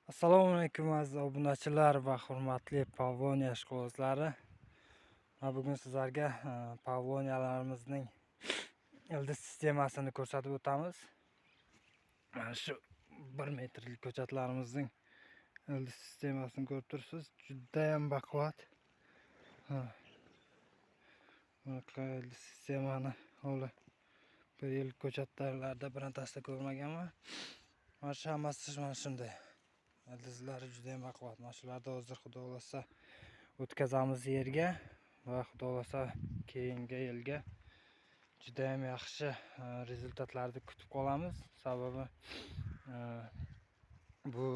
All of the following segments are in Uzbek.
Assalomu alaykum aziz obunachilar va hurmatli Pavloniya ishqibozlari. Men bugun sizlarga Pavloniyalarimizning ildiz sistemasini ko'rsatib o'tamiz. Mana shu 1 metrlik ko'chatlarimizning ildiz sistemasini ko'rib turibsiz. Juda ham baquvvat. Bunaqa ildiz sistemani hali bir yil ko'chatlarda birontasida ko'rmaganman. Mana shu hammasi mana shunday. Ildizlari juda ham baquvvat. Mana shularni hozir xudo xolasa o'tkazamiz yerga va xudo xolasa keyingi yilga juda ham yaxshi rezultatlarni kutib qolamiz. Sababi bu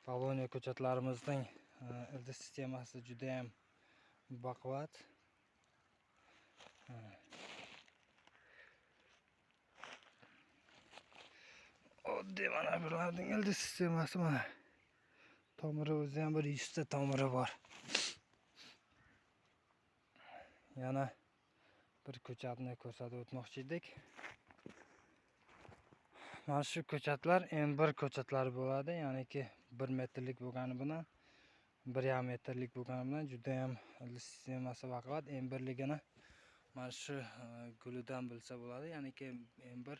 Pavloniya ko'chatlarimizning ildiz sistemasi juda ham baquvvat. Oddiy mana bularning ildiz sistemasi mana. Tomiri o'zi ham bir 100 ta tomiri bor. Yana bir ko'chatni ko'rsatib o'tmoqchi edik. Mana shu ko'chatlar M1 ko'chatlari bo'ladi, ya'niki 1 metrlik bo'lgani bilan 1,5 metrlik bo'lgani bilan juda ham ildiz sistemasi baquvvat. M1ligini mana shu gulidan bilsa bo'ladi, ya'niki M1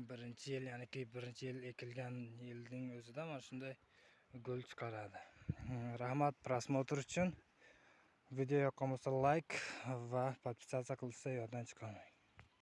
birinchi yil, ya'niki birinchi yil ekilgan yilning o'zida mana shunday gul chiqaradi. Rahmat prosmotr uchun. Video yoqqan bo'lsa like va podpisatsiya qilsa yordamchi qilmang.